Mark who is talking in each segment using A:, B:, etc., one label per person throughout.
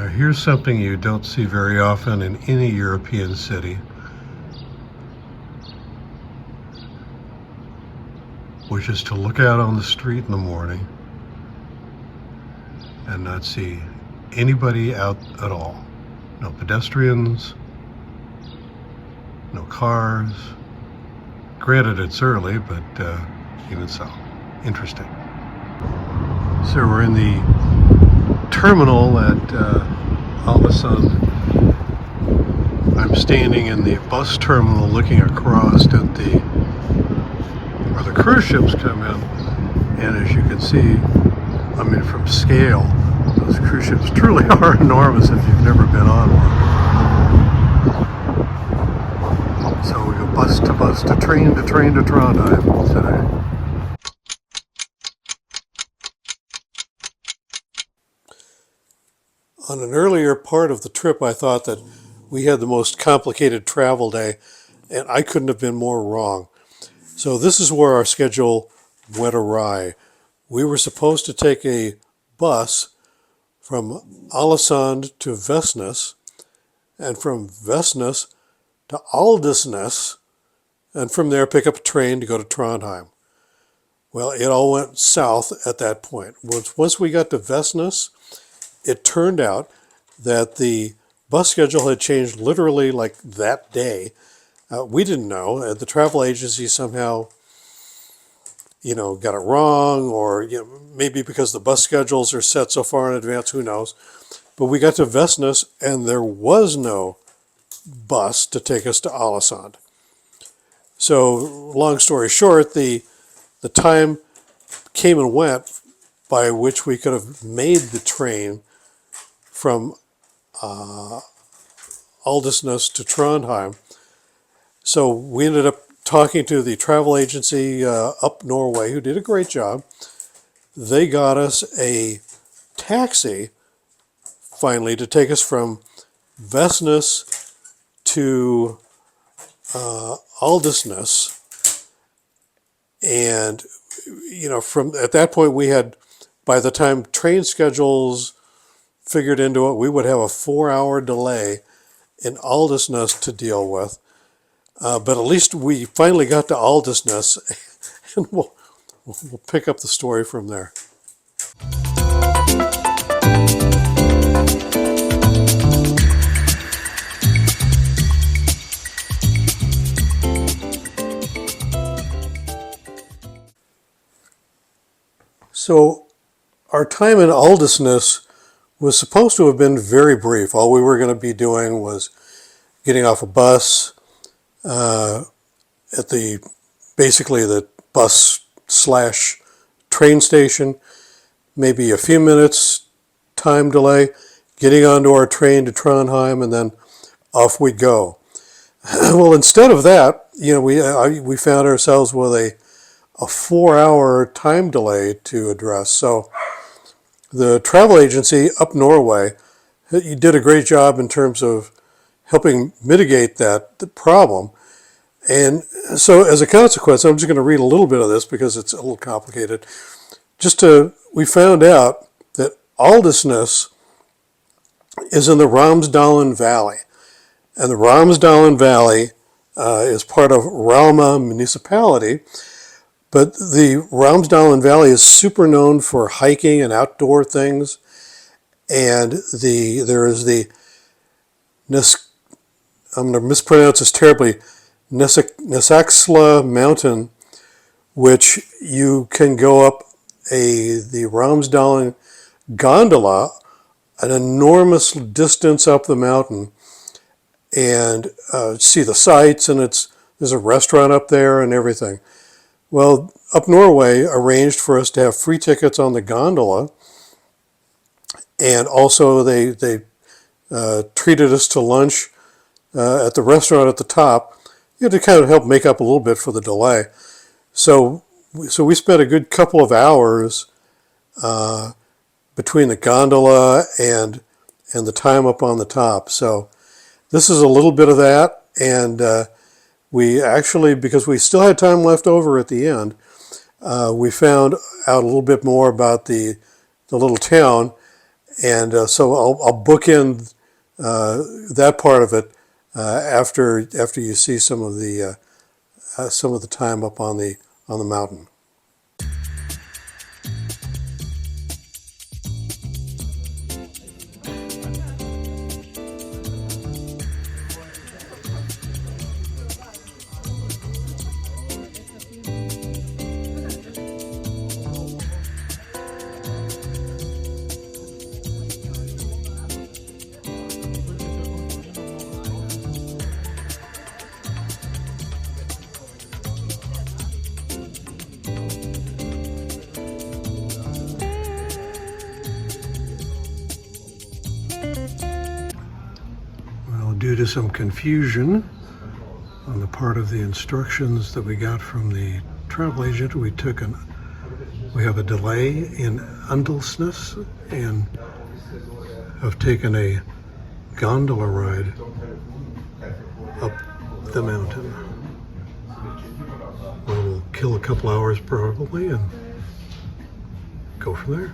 A: Now here's something you don't see very often in any European city, which is to look out on the street in the morning and not see anybody out at all. No pedestrians, no cars. Granted, it's early, but even so, interesting. So we're in the terminal at Alesund. I'm standing in the bus terminal looking across at where the cruise ships come in, and as you can see, I mean, from scale, those cruise ships truly are enormous if you've never been on one. So we go bus to train to Trondheim today. On an earlier part of the trip, I thought that we had the most complicated travel day, and I couldn't have been more wrong. So this is where our schedule went awry. We were supposed to take a bus from Alesund to Vestnes, and from Vestnes to Andalsness, and from there pick up a train to go to Trondheim. Well, it all went south at that point. Once we got to Vestnes, it turned out that the bus schedule had changed literally like that day. We didn't know. The travel agency somehow, got it wrong, or maybe because the bus schedules are set so far in advance, who knows. But we got to Vestnes, and there was no bus to take us to Alesund. So, long story short, the time came and went by which we could have made the train from Andalsness to Trondheim. So we ended up talking to the travel agency UP Norway, who did a great job. They got us a taxi, finally, to take us from Vestnes to Andalsness. And, from at that point, we had, by the time train schedules figured into it, we would have a 4-hour delay in Andalsness to deal with. But at least we finally got to Andalsness, and we'll pick up the story from there. So our time in Andalsness was supposed to have been very brief. All we were going to be doing was getting off a bus at basically the bus/train station, maybe a few minutes time delay, getting onto our train to Trondheim, and then off we go. Well, instead of that, we found ourselves with a 4-hour time delay to address. So the travel agency UP Norway, you did a great job in terms of helping mitigate the problem. And so as a consequence, I'm just going to read a little bit of this because it's a little complicated. We found out that Andalsness is in the Ramsdalen Valley. And the Ramsdalen Valley is part of Rauma municipality. But the Ramsdalen Valley is super known for hiking and outdoor things. And there is I'm going to mispronounce this terribly, Nesaksla Mountain, which you can go up the Ramsdalen Gondola, an enormous distance up the mountain, and see the sights, and there's a restaurant up there and everything. Well, UP Norway arranged for us to have free tickets on the gondola, and also they treated us to lunch at the restaurant at the top, to kind of help make up a little bit for the delay. So we spent a good couple of hours between the gondola and the time up on the top. So this is a little bit of that, and we actually, because we still had time left over at the end, we found out a little bit more about the little town, And so I'll bookend that part of it after you see some of the time up on the mountain. Well, due to some confusion on the part of the instructions that we got from the travel agent, we have a delay in Andalsness and have taken a gondola ride up the mountain. We'll kill a couple hours probably and go from there.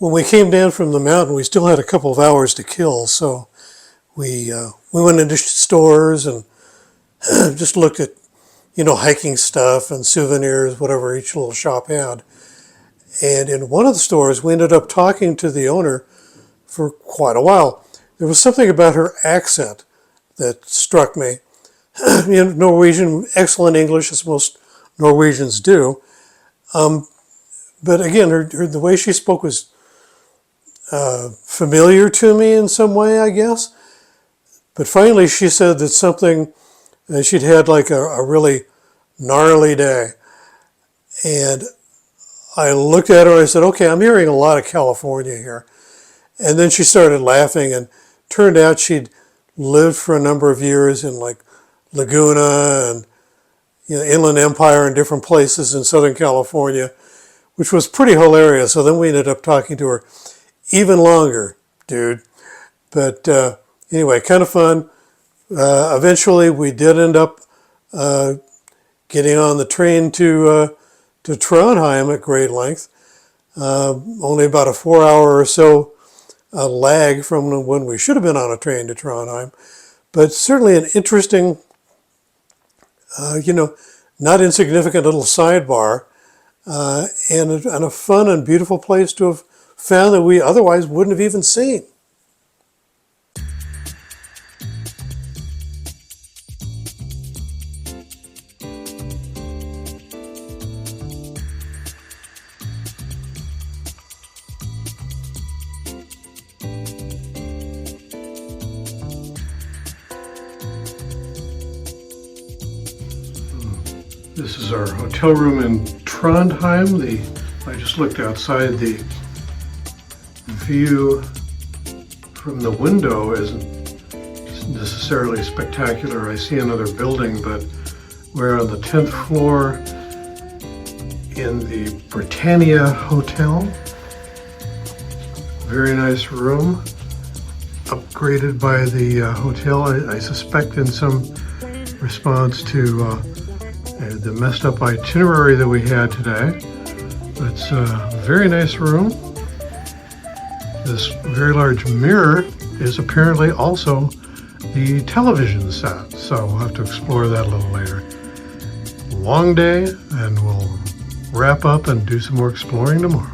A: when we came down from the mountain, we still had a couple of hours to kill, so we went into stores and just looked at, hiking stuff and souvenirs, whatever each little shop had. And in one of the stores, we ended up talking to the owner for quite a while. There was something about her accent that struck me. Norwegian, excellent English, as most Norwegians do. But again, the way she spoke was familiar to me in some way, I guess. But finally, she said that she'd had like a really gnarly day. And I looked at her and I said, okay, I'm hearing a lot of California here. And then she started laughing, and turned out she'd lived for a number of years in like Laguna and Inland Empire and different places in Southern California, which was pretty hilarious. So then we ended up talking to her even longer, dude. But anyway, kind of fun. Eventually, we did end up getting on the train to Trondheim at great length. Only about a 4 hour or so lag from when we should have been on a train to Trondheim. But certainly an interesting, not insignificant little sidebar, and a fun and beautiful place to have found that we otherwise wouldn't have even seen. This is our hotel room in Trondheim. I just looked outside. The view from the window isn't necessarily spectacular. I see another building, but we're on the 10th floor in the Britannia Hotel. Very nice room, upgraded by the hotel, I suspect in some response to the messed up itinerary that we had today. It's a very nice room. This very large mirror is apparently also the television set, so we'll have to explore that a little later. Long day, and we'll wrap up and do some more exploring tomorrow.